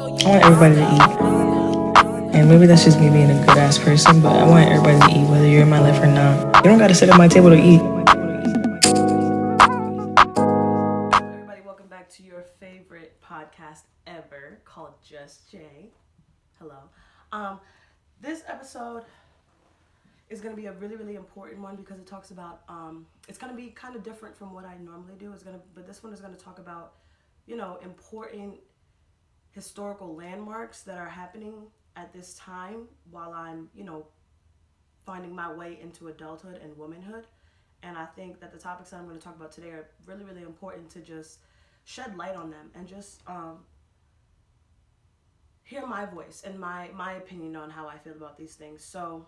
I want everybody to eat. And maybe that's just me being a good ass person, but I want everybody to eat, whether you're in my life or not. You don't gotta sit at my table to eat. Everybody, welcome back to your favorite podcast ever called Just Jay. Hello. This episode is going to be a really, really important one because it talks about, it's going to be kind of different from what I normally do. But this one is going to talk about, important historical landmarks that are happening at this time while I'm, finding my way into adulthood and womanhood. And I think that the topics that I'm going to talk about today are really, really important to just shed light on them and just hear my voice and my opinion on how I feel about these things. So,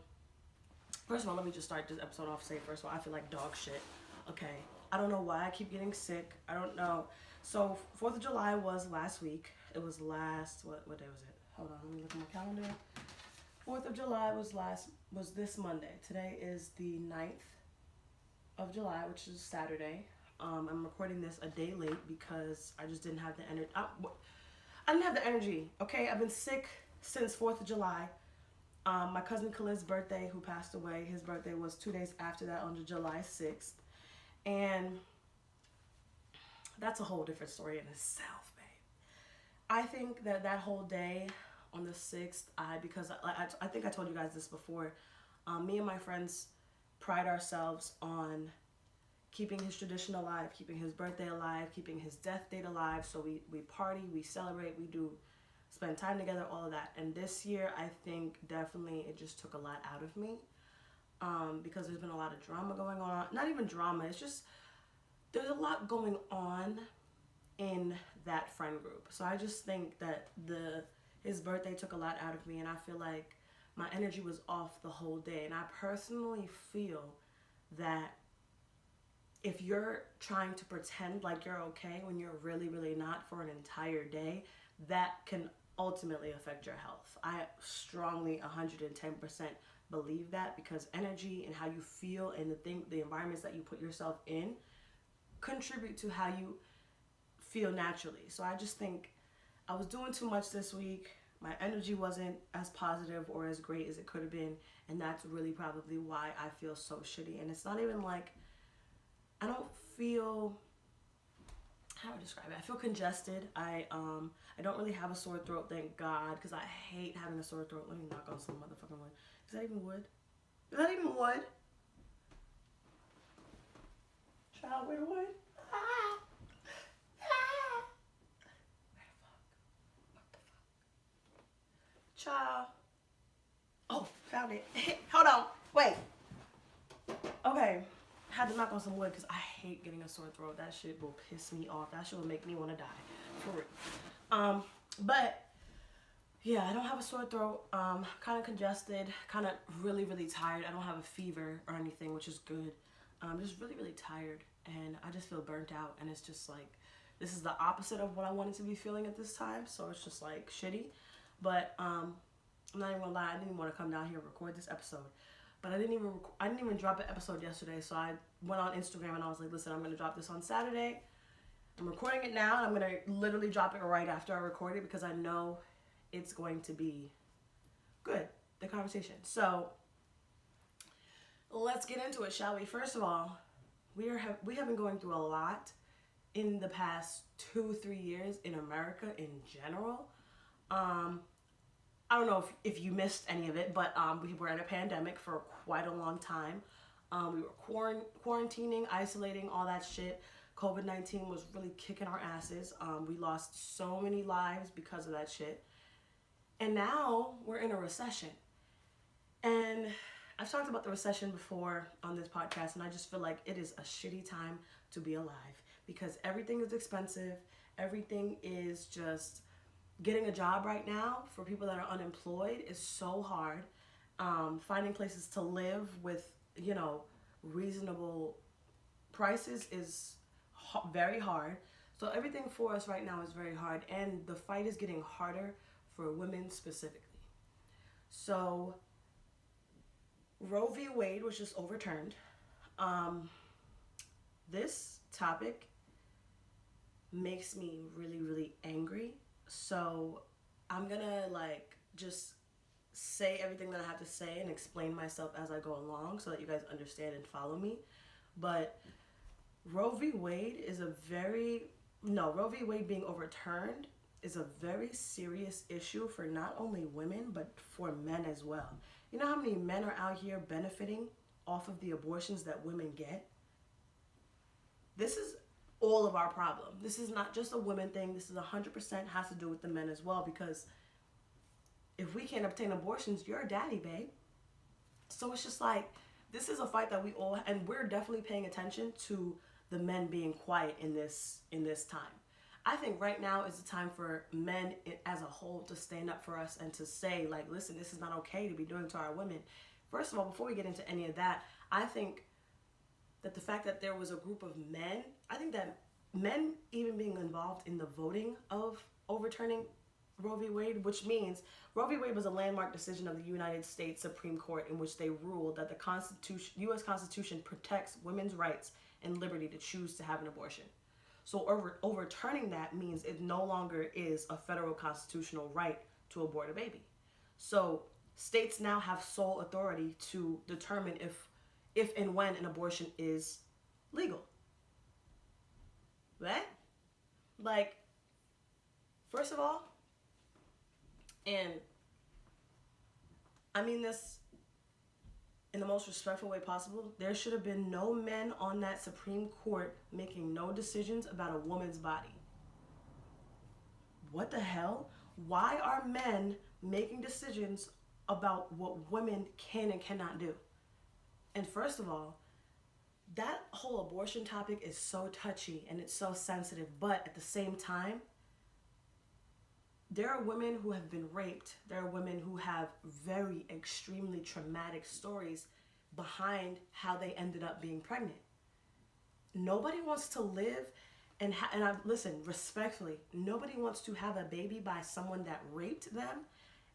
first of all, let me just start this episode off. First of all, I feel like dog shit. Okay, I don't know why I keep getting sick. I don't know. So 4th of July was last week. It was what day was it? Hold on, let me look at my calendar. 4th of July was this Monday. Today is the 9th of July, which is Saturday. I'm recording this a day late because I just didn't have the energy. I didn't have the energy, okay? I've been sick since 4th of July. My cousin Khalid's birthday, who passed away, his birthday was 2 days after that on July 6th. And that's a whole different story in itself, babe. I think that whole day on the 6th, because I think I told you guys this before, me and my friends pride ourselves on keeping his tradition alive, keeping his birthday alive, keeping his death date alive. So we party, we celebrate, we do spend time together, all of that. And this year, I think definitely it just took a lot out of me because there's been a lot of drama going on. Not even drama, it's just there's a lot going on in that friend group. So I just think that his birthday took a lot out of me, and I feel like my energy was off the whole day. And I personally feel that if you're trying to pretend like you're okay when you're really, really not for an entire day, that can ultimately affect your health. I strongly 110% believe that because energy and how you feel and the environments that you put yourself in contribute to how you feel naturally. So I just think I was doing too much this week. My energy wasn't as positive or as great as it could have been, and that's really probably why I feel so shitty. And it's not even like I don't feel, how do I describe it? I feel congested. I don't really have a sore throat, thank God, because I hate having a sore throat. Let me knock on some motherfucking wood. Is that even wood? Is that even wood? Child, where the wood? Ah! Ah! Where the fuck? What the fuck? Child. Oh, found it. Hold on. Wait. Okay. Had to knock on some wood because I hate getting a sore throat. That shit will piss me off. That shit will make me want to die. For real. But yeah, I don't have a sore throat. Kind of congested. Kind of really, really tired. I don't have a fever or anything, which is good. I'm just really, really tired. And I just feel burnt out. And it's just like, this is the opposite of what I wanted to be feeling at this time. So it's just like shitty. But I'm not even gonna lie. I didn't even want to come down here and record this episode. But I didn't even drop an episode yesterday, so I went on Instagram and I was like, listen, I'm going to drop this on Saturday. I'm recording it now, and I'm going to literally drop it right after I record it because I know it's going to be good, the conversation. So let's get into it, shall we? First of all, we have been going through a lot in the past 2-3 years in America in general. I don't know if you missed any of it, but we were in a pandemic for quite a long time. We were quarantining, isolating, all that shit. COVID-19 was really kicking our asses. We lost so many lives because of that shit. And now we're in a recession. And I've talked about the recession before on this podcast, and I just feel like it is a shitty time to be alive because everything is expensive. Everything is just... Getting a job right now for people that are unemployed is so hard. Finding places to live with, reasonable prices is very hard. So everything for us right now is very hard. And the fight is getting harder for women specifically. So Roe v. Wade was just overturned. This topic makes me really, really angry. So I'm gonna like just say everything that I have to say and explain myself as I go along so that you guys understand and follow me. But Roe v. Wade is a very, no, Roe v. Wade being overturned is a very serious issue for not only women, but for men as well. You know how many men are out here benefiting off of the abortions that women get? This is all of our problem. This is not just a women thing. This is 100% has to do with the men as well, because if we can't obtain abortions, you're a daddy, babe. So it's just like, this is a fight that we all, and we're definitely paying attention to the men being quiet in this time. I think right now is the time for men as a whole to stand up for us and to say, like, listen, this is not okay to be doing to our women. First of all, before we get into any of that, I think that the fact that there was a group of men, I think that men even being involved in the voting of overturning Roe v. Wade, which means Roe v. Wade was a landmark decision of the United States Supreme Court in which they ruled that the U.S. Constitution protects women's rights and liberty to choose to have an abortion. So overturning that means it no longer is a federal constitutional right to abort a baby. So states now have sole authority to determine if and when an abortion is legal. Right? Like, first of all, and I mean this in the most respectful way possible, there should have been no men on that Supreme Court making no decisions about a woman's body. What the hell? Why are men making decisions about what women can and cannot do? And first of all, that whole abortion topic is so touchy and it's so sensitive, but at the same time, there are women who have been raped. There are women who have very extremely traumatic stories behind how they ended up being pregnant. Nobody wants to live listen, respectfully, nobody wants to have a baby by someone that raped them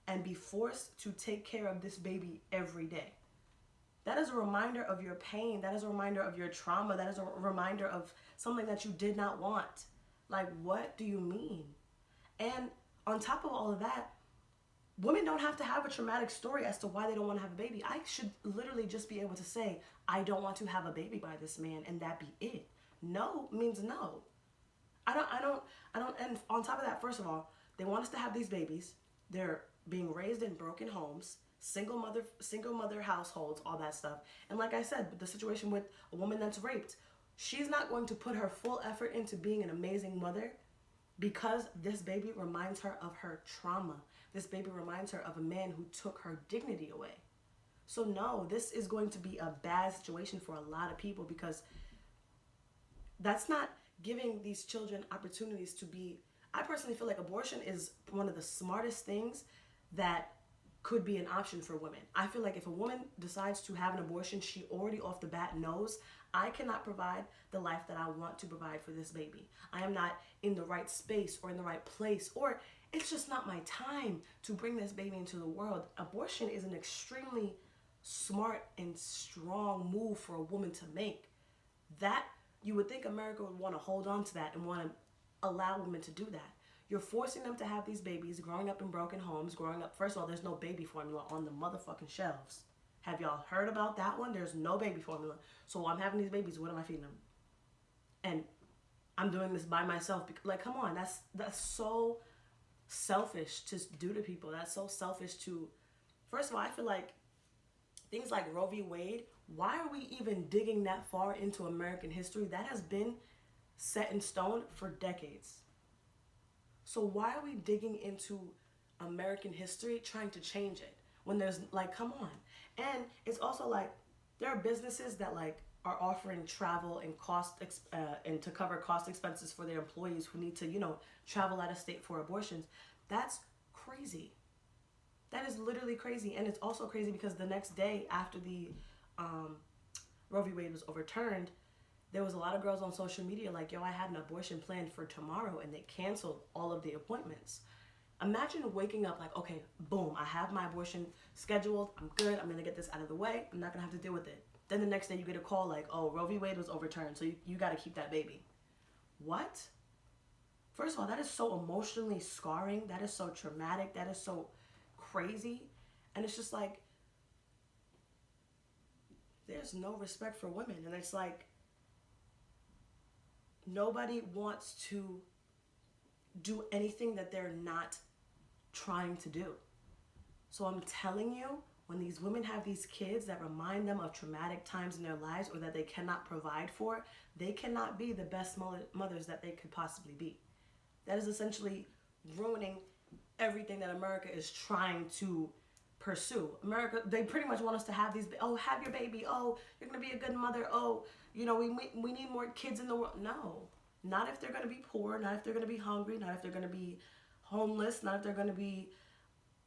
and be forced to take care of this baby every day. That is a reminder of your pain. That is a reminder of your trauma. That is a reminder of something that you did not want. Like, what do you mean? And on top of all of that, women don't have to have a traumatic story as to why they don't want to have a baby. I should literally just be able to say, I don't want to have a baby by this man, and that be it. No means no. I don't, and on top of that, first of all, they want us to have these babies. They're being raised in broken homes, single mother households, all that stuff. And like I said, the situation with a woman that's raped, she's not going to put her full effort into being an amazing mother because this baby reminds her of her trauma. This baby reminds her of a man who took her dignity away. So no, this is going to be a bad situation for a lot of people, because that's not giving these children opportunities to be, I personally feel like abortion is one of the smartest things that could be an option for women. I feel like if a woman decides to have an abortion, she already off the bat knows, I cannot provide the life that I want to provide for this baby. I am not in the right space or in the right place, or it's just not my time to bring this baby into the world. Abortion is an extremely smart and strong move for a woman to make. That, you would think America would want to hold on to that and want to allow women to do that. You're forcing them to have these babies, growing up in broken homes, growing up. First of all, there's no baby formula on the motherfucking shelves. Have y'all heard about that one? There's no baby formula. So while I'm having these babies, what am I feeding them? And I'm doing this by myself. Like, come on, that's so selfish to do to people. That's so selfish to, first of all, I feel like things like Roe v. Wade, why are we even digging that far into American history? That has been set in stone for decades. So why are we digging into American history trying to change it when there's, like, come on. And it's also like, there are businesses that like are offering travel and and to cover cost expenses for their employees who need to, travel out of state for abortions. That's crazy. That is literally crazy. And it's also crazy because the next day after the Roe v. Wade was overturned, there was a lot of girls on social media like, yo, I had an abortion planned for tomorrow, and they canceled all of the appointments. Imagine waking up like, okay, boom, I have my abortion scheduled. I'm good. I'm going to get this out of the way. I'm not going to have to deal with it. Then the next day you get a call like, oh, Roe v. Wade was overturned, so you got to keep that baby. What? First of all, that is so emotionally scarring. That is so traumatic. That is so crazy. And it's just like, there's no respect for women. And it's like, nobody wants to do anything that they're not trying to do. So I'm telling you, when these women have these kids that remind them of traumatic times in their lives or that they cannot provide for, they cannot be the best mothers that they could possibly be. That is essentially ruining everything that America is trying to pursue. America, they pretty much want us to have these, oh, have your baby, oh, you're going to be a good mother, oh, you know, we need more kids in the world. No, not if they're going to be poor, not if they're going to be hungry, not if they're going to be homeless, not if they're going to be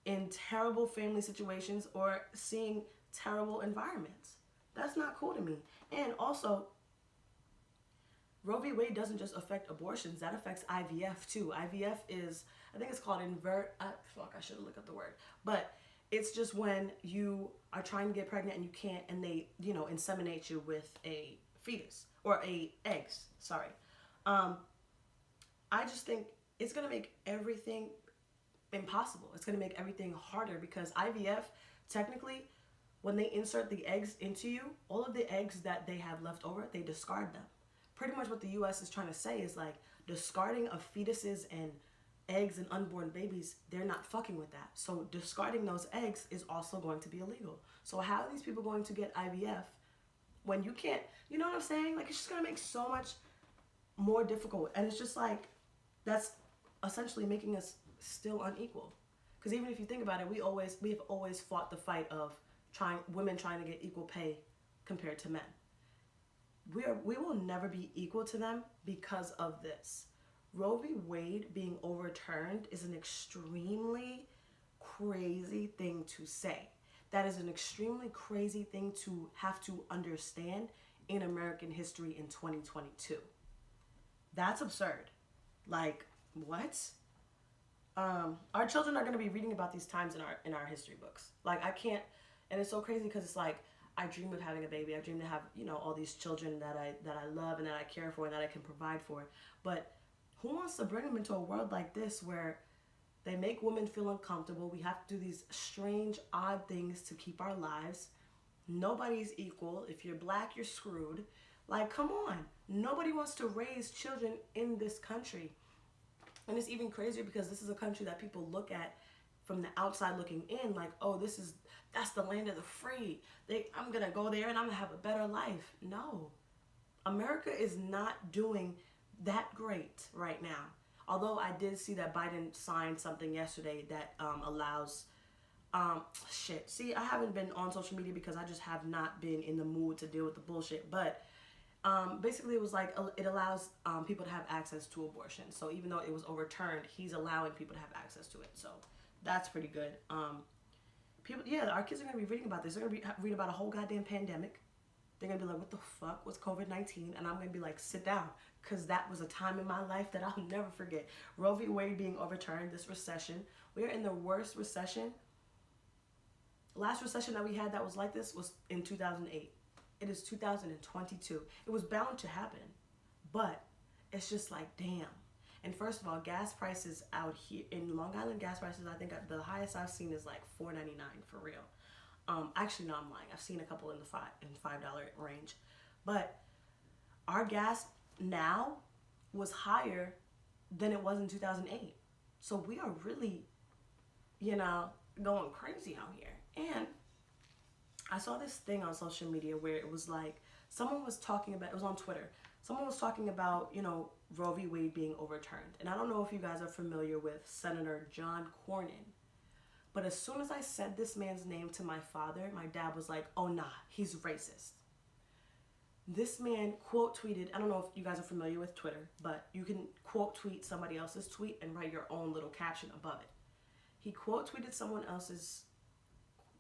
in terrible family situations or seeing terrible environments. That's not cool to me. And also, Roe v. Wade doesn't just affect abortions, that affects IVF too. IVF is, I think it's called I should have looked up the word. But it's just when you are trying to get pregnant and you can't, and they, you know, inseminate you with a fetus or eggs, sorry. I just think it's going to make everything impossible. It's going to make everything harder because IVF, technically, when they insert the eggs into you, all of the eggs that they have left over, they discard them. Pretty much what the US is trying to say is like discarding of fetuses and eggs and unborn babies, they're not fucking with that. So discarding those eggs is also going to be illegal. So how are these people going to get IVF when you can't, you know what I'm saying? Like, it's just going to make so much more difficult. And it's just like, that's essentially making us still unequal. Because even if you think about it, we've always fought the fight of women trying to get equal pay compared to men. We will never be equal to them because of this. Roe v. Wade being overturned is an extremely crazy thing to say. That is an extremely crazy thing to have to understand in American history in 2022. That's absurd. Like, what? Our children are going to be reading about these times in our history books. Like, I can't, and it's so crazy because it's like, I dream of having a baby. I dream to have, you know, all these children that I love and that I care for and that I can provide for. But who wants to bring them into a world like this where they make women feel uncomfortable? We have to do these strange, odd things to keep our lives. Nobody's equal. If you're black, you're screwed. Like, come on. Nobody wants to raise children in this country. And it's even crazier because this is a country that people look at from the outside looking in, like, oh, that's the land of the free. I'm going to go there and I'm going to have a better life. No. America is not doing that great right now. Although I did see that Biden signed something yesterday that allows, See, I haven't been on social media because I just have not been in the mood to deal with the bullshit. But basically, it was like it allows people to have access to abortion. So even though it was overturned, he's allowing people to have access to it. So that's pretty good. Our kids are going to be reading about this. They're going to read about a whole goddamn pandemic. They're going to be like, what the fuck was COVID-19? And I'm going to be like, sit down. Because that was a time in my life that I'll never forget. Roe v. Wade being overturned, this recession. We are in the worst recession. The last recession that we had that was like this was in 2008. It is 2022. It was bound to happen. But it's just like, damn. And first of all, gas prices out here in Long Island, gas prices, I think the highest I've seen is like $4.99 for real. Actually, no, I'm lying. I've seen a couple in the $5 range. But our gas now was higher than it was in 2008. So we are really, going crazy out here. And I saw this thing on social media where it was like, someone was talking about, it was on Twitter. Someone was talking about, Roe v. Wade being overturned. And I don't know if you guys are familiar with Senator John Cornyn. But as soon as I said this man's name to my father, my dad was like, oh nah, he's racist. This man quote tweeted, I don't know if you guys are familiar with Twitter, but you can quote tweet somebody else's tweet and write your own little caption above it. He quote tweeted someone else's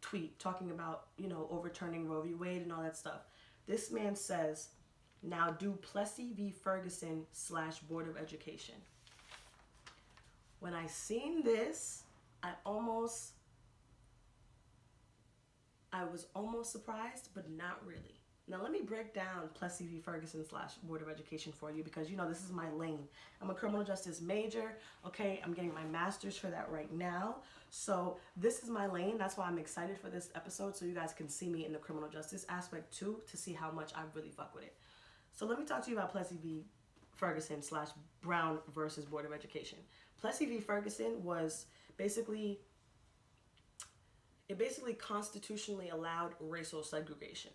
tweet talking about, overturning Roe v. Wade and all that stuff. This man says, now du Plessis v. Ferguson / Board of Education. When I seen this, I was almost surprised, but not really. Now let me break down Plessy v. Ferguson slash Board of Education for you because you know this is my lane. I'm a criminal justice major. Okay, I'm getting my master's for that right now. So this is my lane. That's why I'm excited for this episode so you guys can see me in the criminal justice aspect too to see how much I really fuck with it. So let me talk to you about Plessy v. Ferguson slash Brown versus Board of Education. Plessy v. Ferguson was basically constitutionally allowed racial segregation.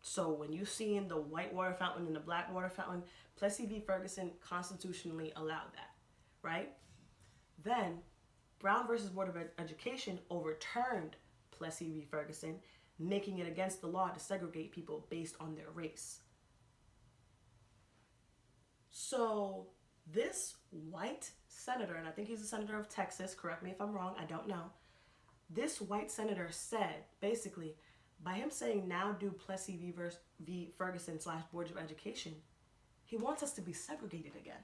So when you see in the white water fountain and the black water fountain, Plessy v. Ferguson constitutionally allowed that, right? Then Brown versus Board of Education overturned Plessy v. Ferguson, making it against the law to segregate people based on their race. So this white senator, and I think he's a senator of Texas, correct me if I'm wrong, I don't know. This white senator said, basically, by him saying now do Plessy v. Ferguson slash Board of Education, he wants us to be segregated again.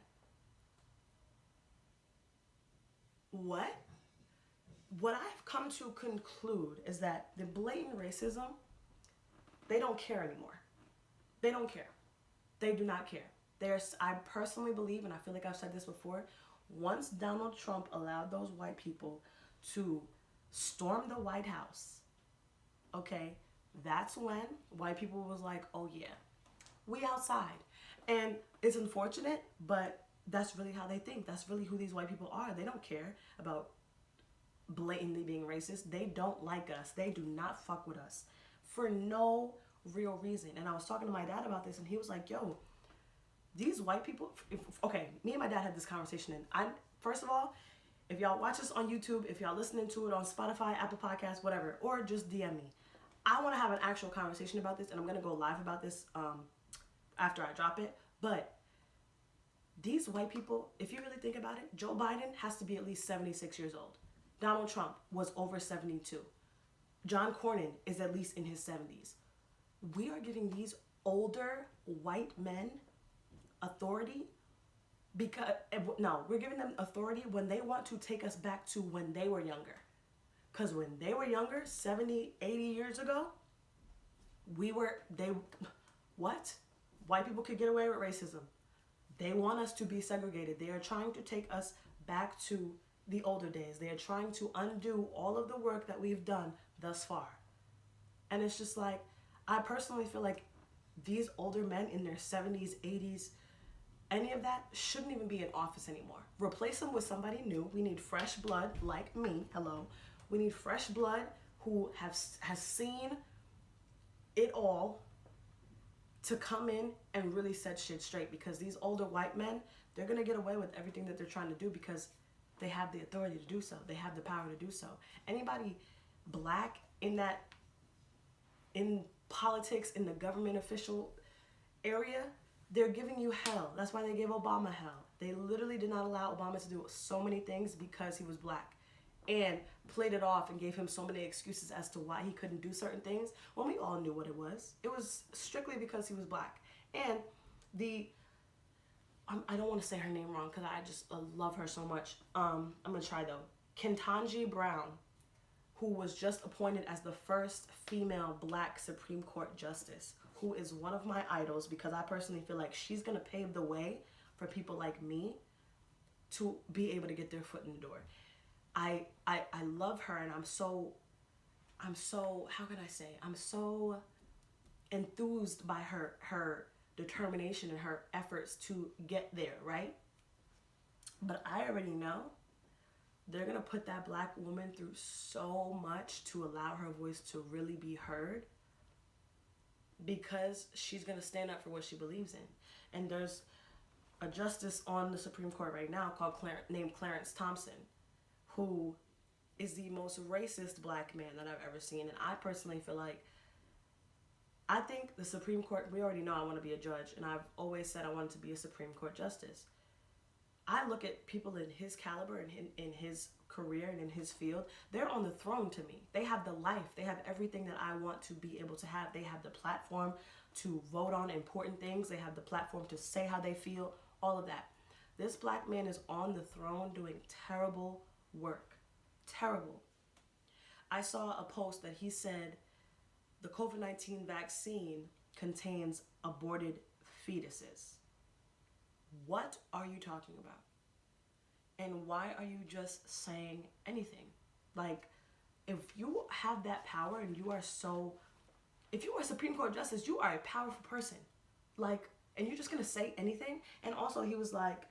What? What I've come to conclude is that the blatant racism, they don't care anymore. They don't care. They do not care. I personally believe, and I feel like I've said this before, once Donald Trump allowed those white people to storm the White House, okay, that's when white people was like, oh yeah, we outside. And it's unfortunate, but that's really how they think. That's really who these white people are. They don't care about blatantly being racist. They don't like us. They do not fuck with us for no real reason. And I was talking to my dad about this, and he was like, yo, these white people, okay, me and my dad had this conversation, and first of all, if y'all watch this on YouTube, if y'all listening to it on Spotify, Apple Podcasts, whatever, or just DM me, I want to have an actual conversation about this, and I'm going to go live about this after I drop it. But these white people, if you really think about it, Joe Biden has to be at least 76 years old. Donald Trump was over 72. John Cornyn is at least in his 70s. We are giving these older white men authority because, no, we're giving them authority when they want to take us back to when they were younger. Because when they were younger, 70, 80 years ago, what? White people could get away with racism. They want us to be segregated. They are trying to take us back to the older days. They are trying to undo all of the work that we've done thus far. And it's just like, I personally feel like these older men in their 70s, 80s, any of that shouldn't even be in office anymore. Replace them with somebody new. We need fresh blood like me. Hello. We need fresh blood who has seen it all to come in and really set shit straight, because these older white men, they're going to get away with everything that they're trying to do because they have the authority to do so. They have the power to do so. Anybody black in politics, in the government official area, they're giving you hell. That's why they gave Obama hell. They literally did not allow Obama to do so many things because he was black, and played it off and gave him so many excuses as to why he couldn't do certain things when we all knew what it was. It was strictly because he was black. And I don't want to say her name wrong because I just love her so much. I'm going to try though. Ketanji Brown, who was just appointed as the first female black Supreme Court justice, who is one of my idols because I personally feel like she's going to pave the way for people like me to be able to get their foot in the door. I love her, and I'm so, how can I say, I'm so enthused by her determination and her efforts to get there, right? But I already know they're going to put that black woman through so much to allow her voice to really be heard, because she's going to stand up for what she believes in. And there's a justice on the Supreme Court right now named Clarence Thompson, who is the most racist black man that I've ever seen. And I personally feel like, I think the Supreme Court, we already know I want to be a judge, and I've always said I wanted to be a Supreme Court justice. I look at people in his caliber and in his career and in his field, they're on the throne to me. They have the life. They have everything that I want to be able to have. They have the platform to vote on important things. They have the platform to say how they feel, all of that. This black man is on the throne doing terrible work. Terrible. I saw a post that he said the COVID-19 vaccine contains aborted fetuses. What are you talking about? And why are you just saying anything? Like, if you have that power and you are so, if you are Supreme Court Justice, you are a powerful person. Like, and you're just gonna say anything? And also, he was like,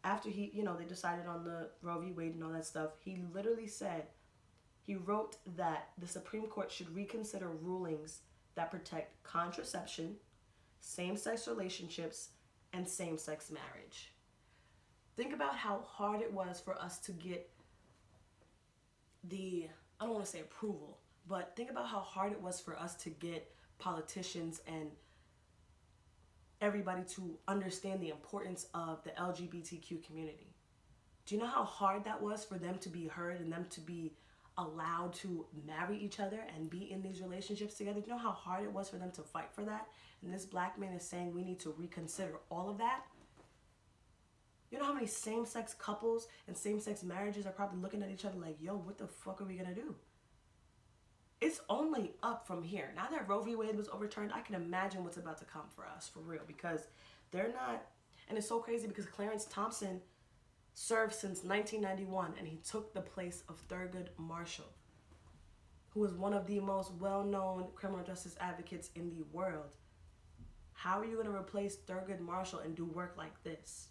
after he, they decided on the Roe v. Wade and all that stuff, he literally said, he wrote that the Supreme Court should reconsider rulings that protect contraception, same-sex relationships, and same-sex marriage. Think about how hard it was for us to get I don't want to say approval, but think about how hard it was for us to get politicians and everybody to understand the importance of the LGBTQ community. Do you know how hard that was for them to be heard and them to be allowed to marry each other and be in these relationships together? Do you know how hard it was for them to fight for that? And this black man is saying we need to reconsider all of that. You know how many same-sex couples and same-sex marriages are probably looking at each other like, yo, what the fuck are we gonna do? It's only up from here. Now that Roe v. Wade was overturned, I can imagine what's about to come for us, for real, because they're not, and it's so crazy because Clarence Thompson served since 1991, and he took the place of Thurgood Marshall, who is one of the most well-known criminal justice advocates in the world. How are you going to replace Thurgood Marshall and do work like this?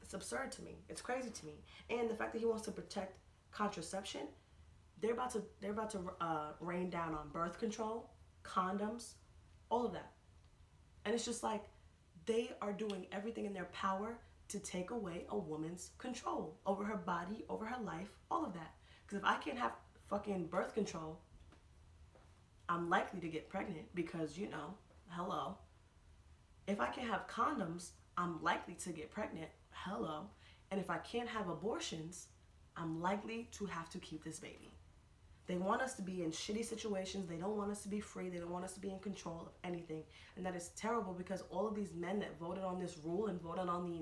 It's absurd to me. It's crazy to me. And the fact that he wants to protect contraception, they're about to rain down on birth control, condoms, all of that. And it's just like they are doing everything in their power to take away a woman's control over her body, over her life, all of that. Because if I can't have fucking birth control, I'm likely to get pregnant because, hello. If I can't have condoms, I'm likely to get pregnant, hello. And if I can't have abortions, I'm likely to have to keep this baby. They want us to be in shitty situations. They don't want us to be free. They don't want us to be in control of anything. And that is terrible because all of these men that voted on this rule and voted on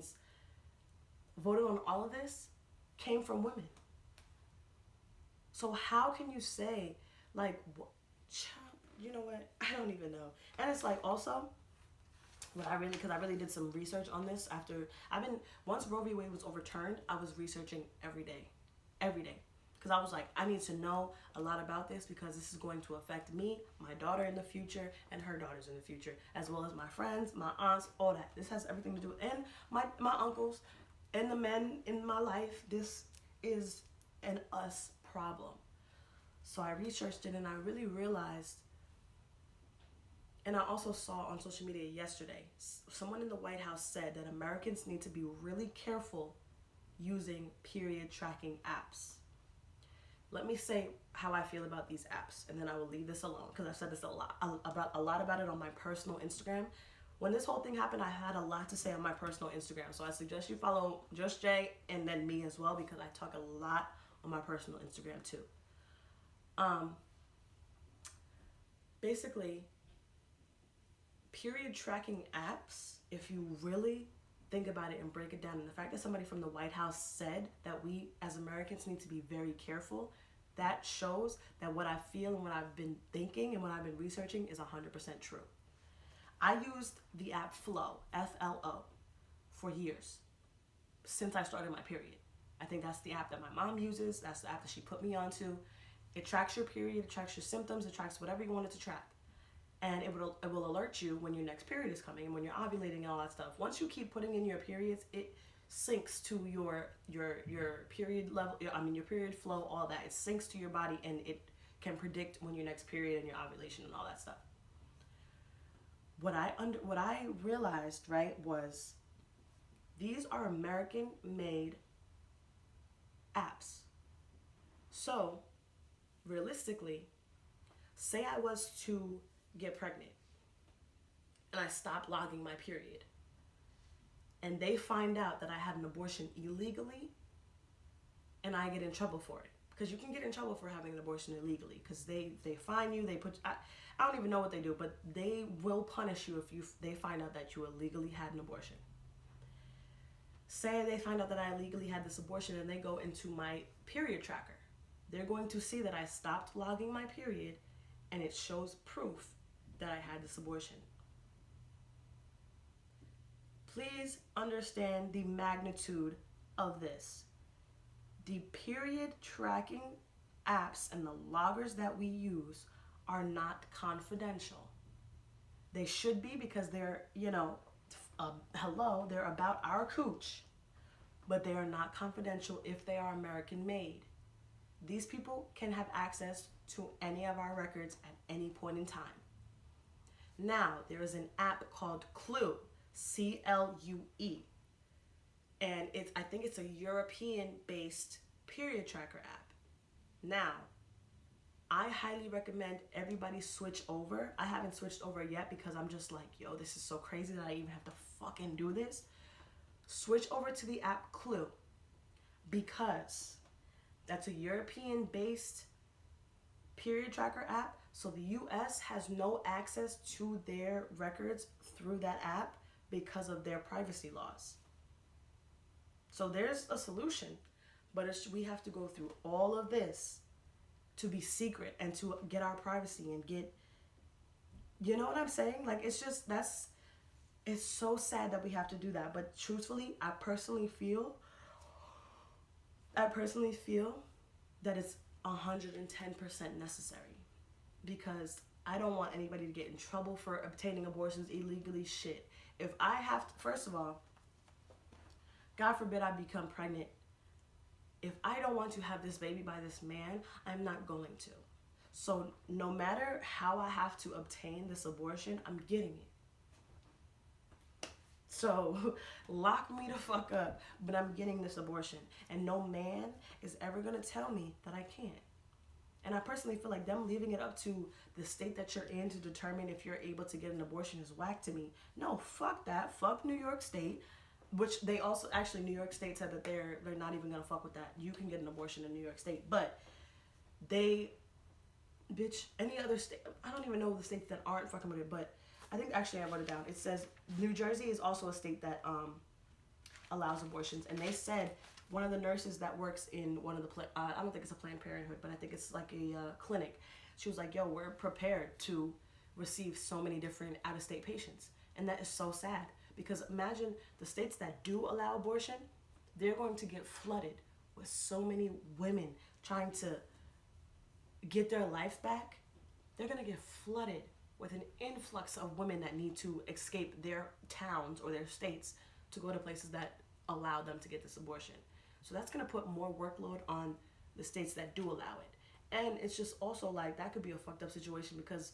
all of this came from women. So how can you say, like, you know what? I don't even know. And it's like also, because I really did some research on this once Roe v. Wade was overturned, I was researching every day. Because I was like, I need to know a lot about this because this is going to affect me, my daughter in the future, and her daughters in the future, as well as my friends, my aunts, all that. This has everything to do, and my uncles, and the men in my life. This is an us problem. So I researched it and I really realized, and I also saw on social media yesterday, someone in the White House said that Americans need to be really careful using period tracking apps. Let me say how I feel about these apps, and then I will leave this alone because I've said this a lot about it on my personal Instagram. When this whole thing happened, I had a lot to say on my personal Instagram, so I suggest you follow Just Jay and then me as well because I talk a lot on my personal Instagram too. Basically, period tracking apps, if you really think about it and break it down, and the fact that somebody from the White House said that we as Americans need to be very careful, that shows that what I feel and what I've been thinking and what I've been researching is 100% true. I used the app Flow, F-L-O, for years, since I started my period. I think that's the app that my mom uses. That's the app that she put me onto. It tracks your period, it tracks your symptoms, it tracks whatever you want it to track. And it will alert you when your next period is coming and when you're ovulating and all that stuff. Once you keep putting in your periods, it syncs to your period level, your period flow, all that. It syncs to your body and it can predict when your next period and your ovulation and all that stuff. What I realized, right, was these are American-made apps. So, realistically, say I was to get pregnant and I stop logging my period and they find out that I had an abortion illegally and I get in trouble for it, because you can get in trouble for having an abortion illegally because they fine you, I don't even know what they do, but they will punish you if they find out that you illegally had an abortion. Say they find out that I illegally had this abortion and they go into my period tracker. They're going to see that I stopped logging my period and it shows proof that I had this abortion. Please understand the magnitude of this. The period tracking apps and the loggers that we use are not confidential. They should be, because they're, hello, they're about our cooch, but they are not confidential if they are American made. These people can have access to any of our records at any point in time. Now, there is an app called Clue, CLUE, and I think it's a European-based period tracker app. Now, I highly recommend everybody switch over. I haven't switched over yet because I'm just like, yo, this is so crazy that I even have to fucking do this. Switch over to the app Clue, because that's a European-based period tracker app. So the US has no access to their records through that app because of their privacy laws. So there's a solution, but we have to go through all of this to be secret and to get our privacy and get, you know what I'm saying? Like, it's just, it's so sad that we have to do that. But truthfully, I personally feel that it's 110% necessary, because I don't want anybody to get in trouble for obtaining abortions illegally. Shit. If I have to, first of all, God forbid I become pregnant. If I don't want to have this baby by this man, I'm not going to. So no matter how I have to obtain this abortion, I'm getting it. So lock me the fuck up, but I'm getting this abortion. And no man is ever going to tell me that I can't. And I personally feel like them leaving it up to the state that you're in to determine if you're able to get an abortion is whack to me. No, fuck that. Fuck New York State. Which they also, actually, New York State said that they're not even gonna fuck with that. You can get an abortion in New York State, but any other state, I don't even know the states that aren't fucking with it, but I think actually I wrote it down. It says New Jersey is also a state that allows abortions, and they said one of the nurses that works in one of the, I don't think it's a Planned Parenthood, but I think it's like a clinic. She was like, yo, we're prepared to receive so many different out-of-state patients, and that is so sad. Because imagine the states that do allow abortion, they're going to get flooded with so many women trying to get their life back. They're going to get flooded with an influx of women that need to escape their towns or their states to go to places that allow them to get this abortion. So that's going to put more workload on the states that do allow it. And it's just also like, that could be a fucked up situation, because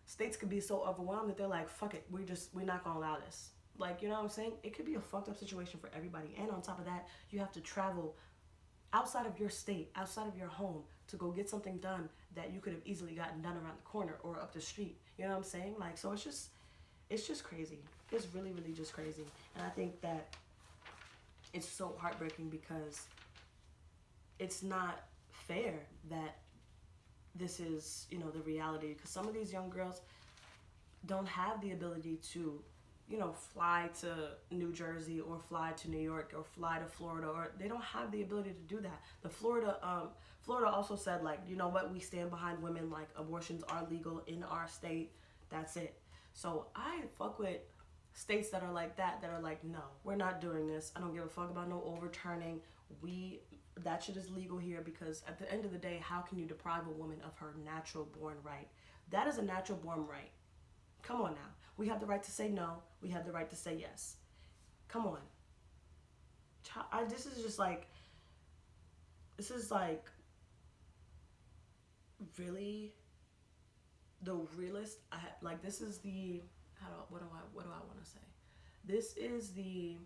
states could be so overwhelmed that they're like, fuck it, we're not going to allow this. Like, you know what I'm saying? It could be a fucked up situation for everybody. And on top of that, you have to travel outside of your state, outside of your home, to go get something done that you could have easily gotten done around the corner or up the street. You know what I'm saying? Like, so it's just crazy. It's really, really just crazy. And I think that it's so heartbreaking, because it's not fair that this is, the reality. Because some of these young girls don't have the ability to, fly to New Jersey or fly to New York or fly to Florida, or they don't have the ability to do that. Florida also said, like, you know what, we stand behind women, like, abortions are legal in our state, that's it. So I fuck with states that are like that are like, no, we're not doing this. I don't give a fuck about no overturning. That shit is legal here, because at the end of the day, how can you deprive a woman of her natural born right? That is a natural born right. Come on now. We have the right to say no. We have the right to say yes. Come on. This is really the realest. This is the, what do I want to say? This is the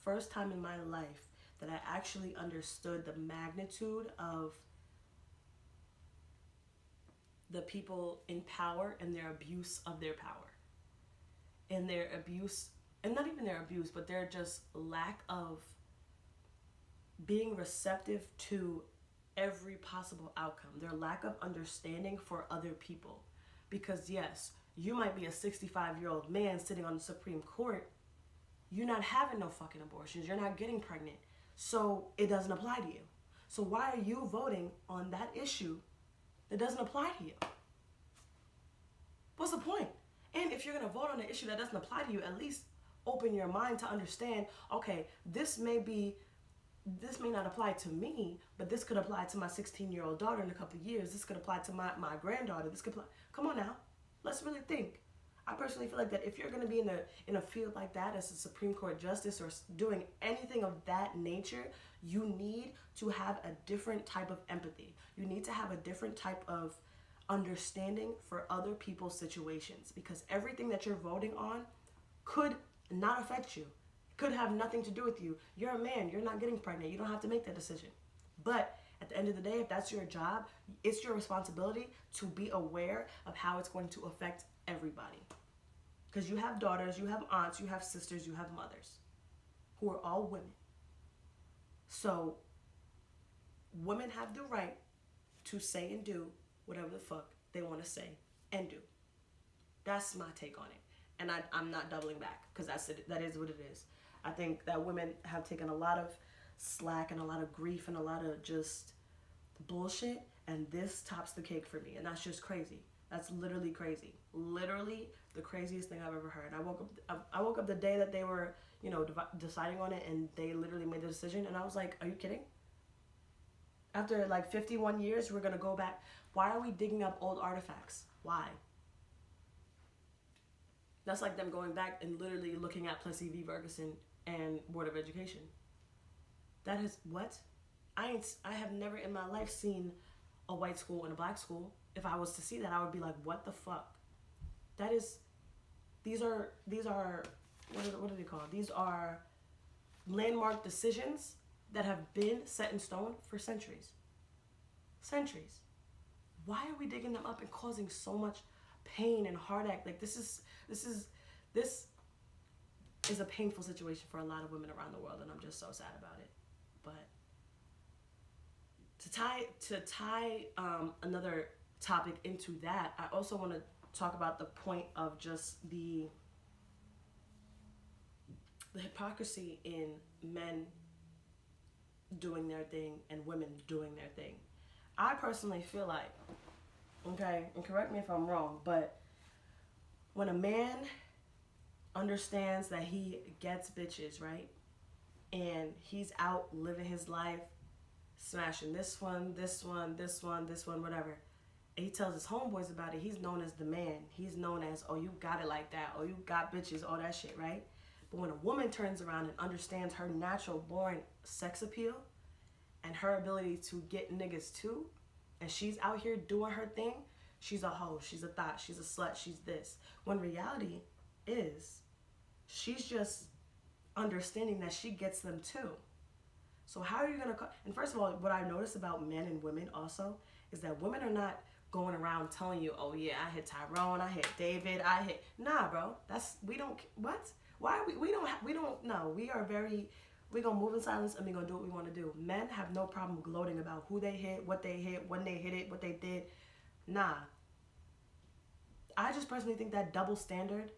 first time in my life that I actually understood the magnitude of the people in power and their abuse of their power. And their abuse, and not even their abuse, but their just lack of being receptive to every possible outcome. Their lack of understanding for other people. Because yes, you might be a 65-year-old man sitting on the Supreme Court. You're not having no fucking abortions. You're not getting pregnant. So it doesn't apply to you. So why are you voting on that issue that doesn't apply to you? What's the point? And if you're going to vote on an issue that doesn't apply to you, at least open your mind to understand, okay, this may not apply to me, but this could apply to my 16-year-old daughter in a couple of years. This could apply to my granddaughter. This could apply. Come on now, let's really think. I personally feel like that if you're going to be in a field like that as a Supreme Court justice or doing anything of that nature, you need to have a different type of empathy. You need to have a different type of understanding for other people's situations, because everything that you're voting on could not affect you, could have nothing to do with you. You're a man, you're not getting pregnant, you don't have to make that decision. But at the end of the day, if that's your job, it's your responsibility to be aware of how it's going to affect everybody. Because you have daughters, you have aunts, you have sisters, you have mothers who are all women. So women have the right to say and do whatever the fuck they want to say and do. That's my take on it. And I'm not doubling back, because that is what it is. I think that women have taken a lot of slack and a lot of grief and a lot of just bullshit, and this tops the cake for me. And that's just crazy. That's literally crazy. Literally the craziest thing I've ever heard. I woke up the day that they were, deciding on it, and they literally made the decision, and I was like, are you kidding? After like 51 years, we're going to go back. Why are we digging up old artifacts? Why? That's like them going back and literally looking at Plessy v. Ferguson and Board of Education. That is what? I have never in my life seen a white school and a black school. If I was to see that, I would be like, what the fuck? These are what are they called? These are landmark decisions that have been set in stone for centuries. Centuries. Why are we digging them up and causing so much pain and heartache? Like this is a painful situation for a lot of women around the world, and I'm just so sad about it. But to tie another topic into that, I also want to talk about the point of just the hypocrisy in men doing their thing and women doing their thing. I personally feel like, okay, and correct me if I'm wrong, but when a man understands that he gets bitches, right? And he's out living his life, smashing this one, whatever. And he tells his homeboys about it. He's known as the man. He's known as, oh, you got it like that. Oh, you got bitches, all that shit, right? But when a woman turns around and understands her natural born sex appeal and her ability to get niggas too, and she's out here doing her thing, she's a hoe, she's a thought, she's a slut, she's this. When reality is, she's just understanding that she gets them too. So how are you gonna? And first of all, what I notice about men and women also is that women are not going around telling you, oh yeah, I hit Tyrone, I hit David, I hit. Nah, bro, we don't. What? Why are we don't know. We gonna move in silence, and we gonna do what we want to do. Men have no problem gloating about who they hit, what they hit, when they hit it, what they did. Nah. I just personally think that double standard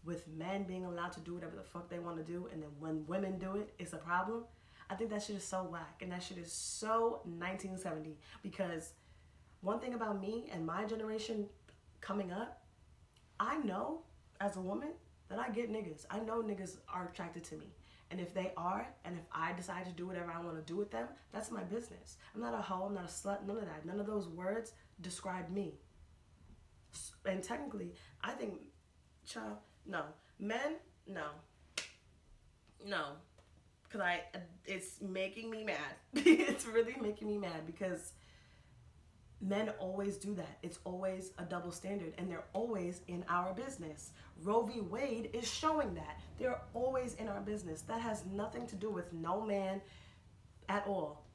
with men being allowed to do whatever the fuck they want to do, and then when women do it, it's a problem. I think that shit is so whack, and that shit is so 1970. Because one thing about me and my generation coming up, I know as a woman that I get niggas. I know niggas are attracted to me. And if they are, and if I decide to do whatever I want to do with them, that's my business. I'm not a hoe, I'm not a slut, none of that. None of those words describe me. And technically, I think, child, no. Men, no. No. Because it's making me mad. It's really making me mad, because men always do that. It's always a double standard, and they're always in our business. Roe v. Wade is showing that. They're always in our business. That has nothing to do with no man at all.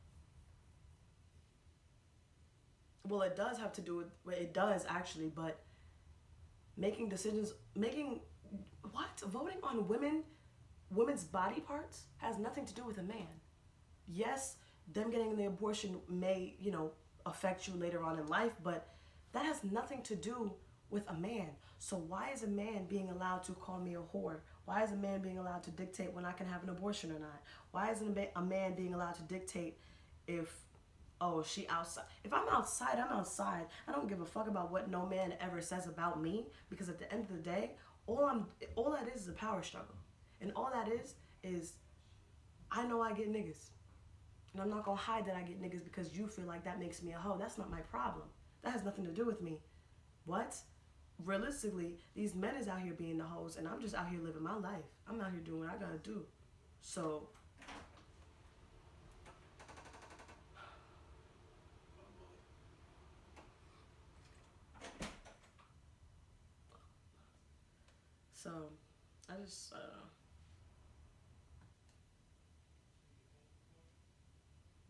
Well, it does have to do with, it does actually, but making decisions, voting on women's body parts has nothing to do with a man. Yes, them getting the abortion may, affect you later on in life, but that has nothing to do with a man. So why is a man being allowed to call me a whore? Why is a man being allowed to dictate when I can have an abortion or not? Why isn't a man being allowed to dictate if, oh, she outside? If I'm outside, I'm outside. I don't give a fuck about what no man ever says about me, because at the end of the day, all that is a power struggle. And all that is I know I get niggas. And I'm not gonna hide that I get niggas because you feel like that makes me a hoe. That's not my problem. That has nothing to do with me. What? Realistically, these men is out here being the hoes, and I'm just out here living my life. I'm out here doing what I gotta do. So, I just, I don't know.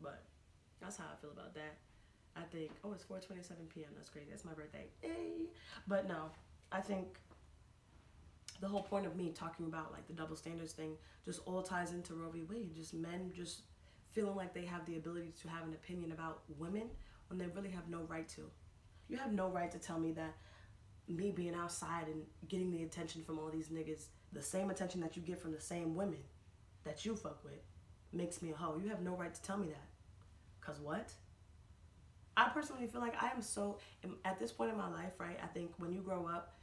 But that's how I feel about that. I think, oh, it's 4:27 p.m. That's crazy. That's my birthday. Hey. But no, I think the whole point of me talking about like the double standards thing just all ties into Roe v. Wade. Just men just feeling like they have the ability to have an opinion about women when they really have no right to. You have no right to tell me that me being outside and getting the attention from all these niggas, the same attention that you get from the same women that you fuck with, makes me a hoe. You have no right to tell me that. Cause what? I personally feel like I am so, at this point in my life, right, I think when you grow up,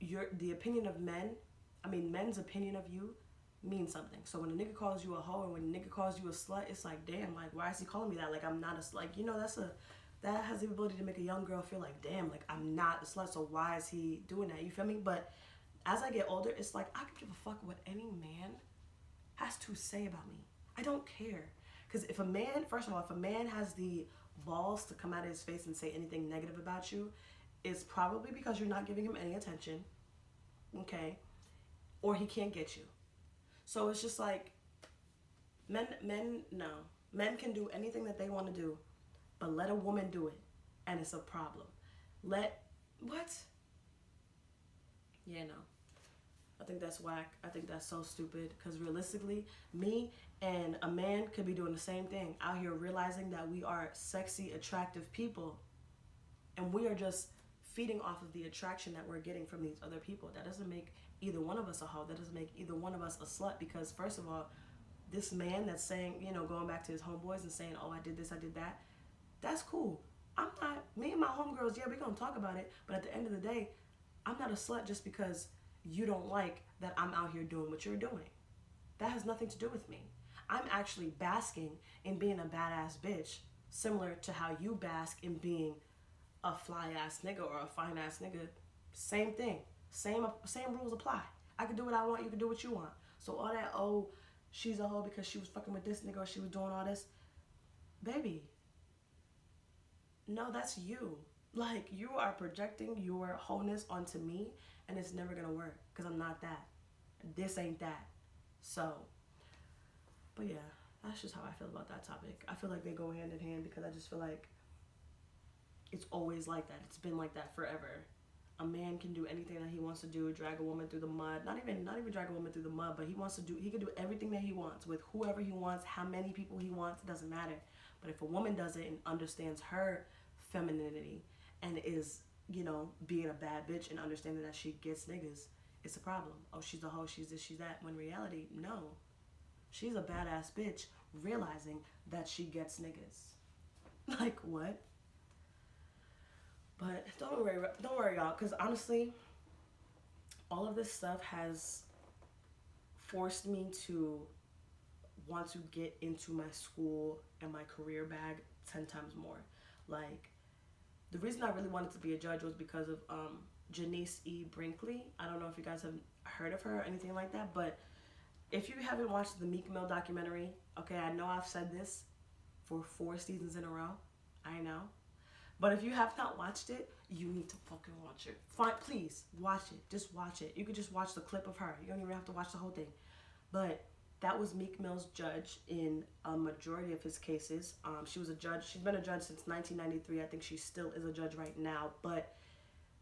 the opinion of men's opinion of you means something. So when a nigga calls you a hoe or when a nigga calls you a slut, it's like, damn, like, why is he calling me that? Like, I'm not a slut. Like, you know, that has the ability to make a young girl feel like, damn, like, I'm not a slut, so why is he doing that? You feel me? But as I get older, it's like, I can give a fuck what any man has to say about me. I don't care. Because if a man, first of all, if a man has the balls to come out of his face and say anything negative about you, it's probably because you're not giving him any attention, okay? Or he can't get you. So it's just like, no. Men can do anything that they want to do, but let a woman do it, and it's a problem. What? Yeah, no. I think that's whack. I think that's so stupid because realistically, me and a man could be doing the same thing out here realizing that we are sexy, attractive people and we are just feeding off of the attraction that we're getting from these other people. That doesn't make either one of us a hoe. That doesn't make either one of us a slut because first of all, this man that's saying, you know, going back to his homeboys and saying, oh, I did this, I did that, that's cool. Me and my homegirls, yeah, we're going to talk about it, but at the end of the day, I'm not a slut just because you don't like that I'm out here doing what you're doing. That has nothing to do with me. I'm actually basking in being a badass bitch, similar to how you bask in being a fly ass nigga or a fine ass nigga. Same thing. Same rules apply. I can do what I want, you can do what you want. So all that, oh, she's a hoe because she was fucking with this nigga or she was doing all this. Baby, no, that's you. Like, you are projecting your wholeness onto me, and it's never gonna work because I'm not that. This ain't that. So, but yeah, that's just how I feel about that topic. I feel like they go hand in hand because I just feel like it's always like that. It's been like that forever. A man can do anything that he wants to do, drag a woman through the mud. Not even drag a woman through the mud, but he can do everything that he wants with whoever he wants, how many people he wants, it doesn't matter. But if a woman does it and understands her femininity and is, you know, being a bad bitch and understanding that she gets niggas, it's a problem. Oh, she's a hoe, she's this, she's that. When in reality, no. She's a badass bitch realizing that she gets niggas. Like, what? But don't worry, y'all, because honestly, all of this stuff has forced me to want to get into my school and my career bag 10 times more. Like, the reason I really wanted to be a judge was because of Janice E. Brinkley. I don't know if you guys have heard of her or anything like that, but if you haven't watched the Meek Mill documentary, okay, I know I've said this for 4 seasons in a row. I know. But if you have not watched it, you need to fucking watch it. Fine, please, watch it. Just watch it. You could just watch the clip of her. You don't even have to watch the whole thing. But that was Meek Mill's judge in a majority of his cases. She was a judge. She's been a judge since 1993. I think she still is a judge right now. But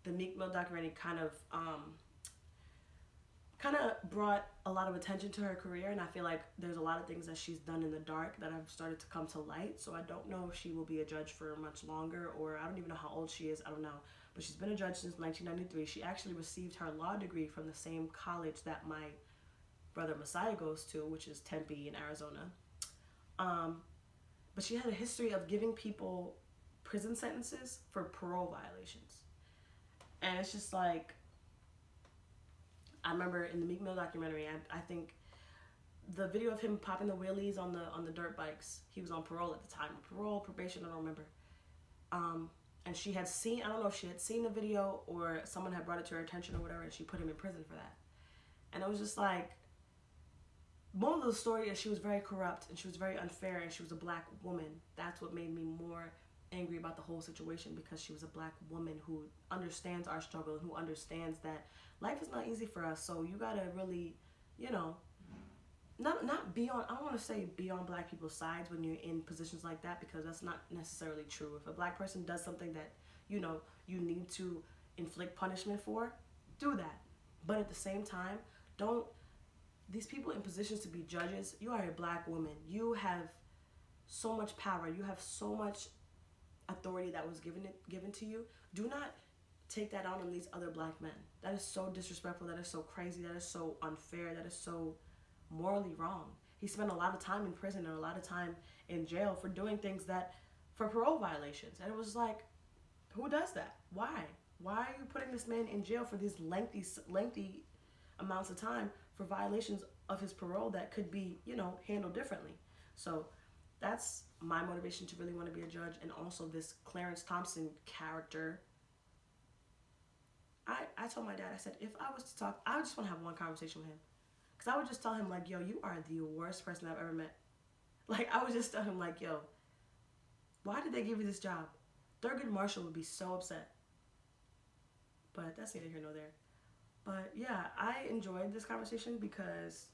the Meek Mill documentary kind of brought a lot of attention to her career, and I feel like there's a lot of things that she's done in the dark that have started to come to light. So I don't know if she will be a judge for much longer, or I don't even know how old she is. I don't know. But she's been a judge since 1993. She actually received her law degree from the same college that my brother Messiah goes to, which is Tempe in Arizona. But she had a history of giving people prison sentences for parole violations. And it's just like, I remember in the Meek Mill documentary, I think the video of him popping the wheelies on the dirt bikes. He was on parole at the time, parole, probation, I don't remember. And she had seen, I don't know if she had seen the video or someone had brought it to her attention or whatever, and she put him in prison for that. And it was just like, moral of the story is she was very corrupt and she was very unfair and she was a black woman. That's what made me more angry about the whole situation, because she was a black woman who understands our struggle and who understands that life is not easy for us. So you gotta really, you know, not be on, I don't want to say be on black people's sides when you're in positions like that, because that's not necessarily true. If a black person does something that, you know, you need to inflict punishment for, do that. But at the same time, don't, these people in positions to be judges, you are a black woman. You have so much power. You have so much authority that was given to you. Do not take that out on these other black men. That is so disrespectful. That is so crazy. That is so unfair. That is so morally wrong. He spent a lot of time in prison and a lot of time in jail for doing things that, for parole violations. And it was like, who does that? Why? Why are you putting this man in jail for these lengthy amounts of time for violations of his parole that could be, you know, handled differently? So that's my motivation to really want to be a judge. And also this Clarence Thompson character. I told my dad, I said, if I was to talk, I just want to have one conversation with him. Because I would just tell him, like, yo, you are the worst person I've ever met. Like, I would just tell him, like, yo, why did they give you this job? Thurgood Marshall would be so upset. But that's neither here nor there. But, yeah, I enjoyed this conversation because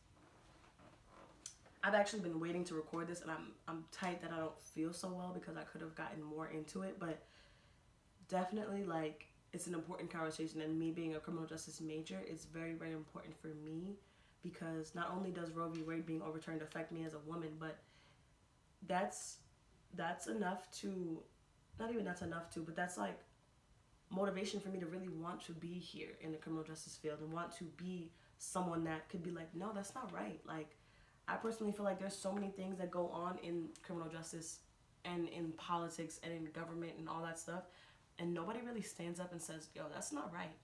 I've actually been waiting to record this, and I'm tight that I don't feel so well because I could have gotten more into it. But definitely, like, it's an important conversation. And me being a criminal justice major, it's very, very important for me. Because not only does Roe v. Wade being overturned affect me as a woman, but that's enough to, not even that's enough to, but that's like motivation for me to really want to be here in the criminal justice field and want to be someone that could be like, no, that's not right. Like, I personally feel like there's so many things that go on in criminal justice and in politics and in government and all that stuff, and nobody really stands up and says, yo, that's not right.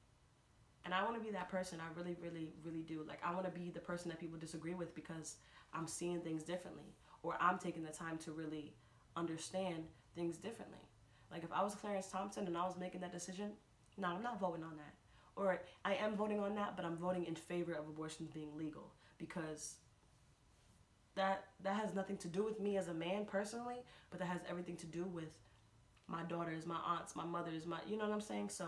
And I want to be that person. I really, really, really do. Like, I want to be the person that people disagree with because I'm seeing things differently. Or I'm taking the time to really understand things differently. Like, if I was Clarence Thompson and I was making that decision, no, I'm not voting on that. Or I am voting on that, but I'm voting in favor of abortions being legal. Because that has nothing to do with me as a man personally, but that has everything to do with my daughters, my aunts, my mothers, you know what I'm saying? So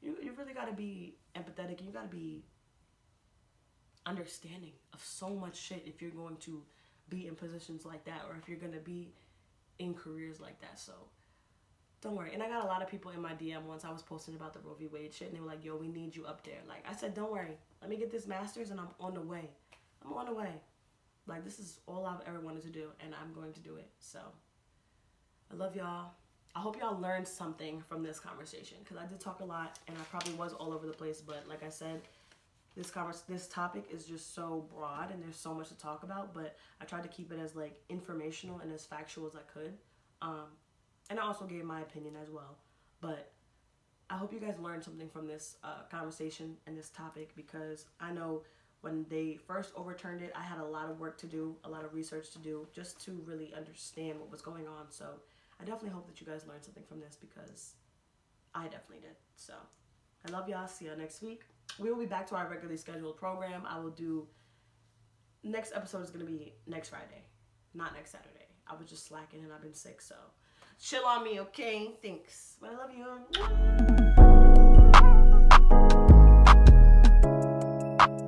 you really got to be empathetic. You got to be understanding of so much shit if you're going to be in positions like that, or if you're going to be in careers like that. So don't worry. And I got a lot of people in my DM once I was posting about the Roe v. Wade shit, and they were like, yo, we need you up there. Like, I said, don't worry. Let me get this master's and I'm on the way. I'm on the way. Like, this is all I've ever wanted to do, and I'm going to do it. So I love y'all. I hope y'all learned something from this conversation, because I did talk a lot and I probably was all over the place, but like I said, this topic is just so broad and there's so much to talk about, but I tried to keep it as like informational and as factual as I could. And I also gave my opinion as well. But I hope you guys learned something from this conversation and this topic, because I know when they first overturned it, I had a lot of work to do, a lot of research to do, just to really understand what was going on. So I definitely hope that you guys learned something from this, because I definitely did. So I love y'all. See y'all next week. We will be back to our regularly scheduled program. I will do, next episode is going to be next Friday, not next Saturday. I was just slacking and I've been sick, so chill on me, okay? Thanks. But I love you.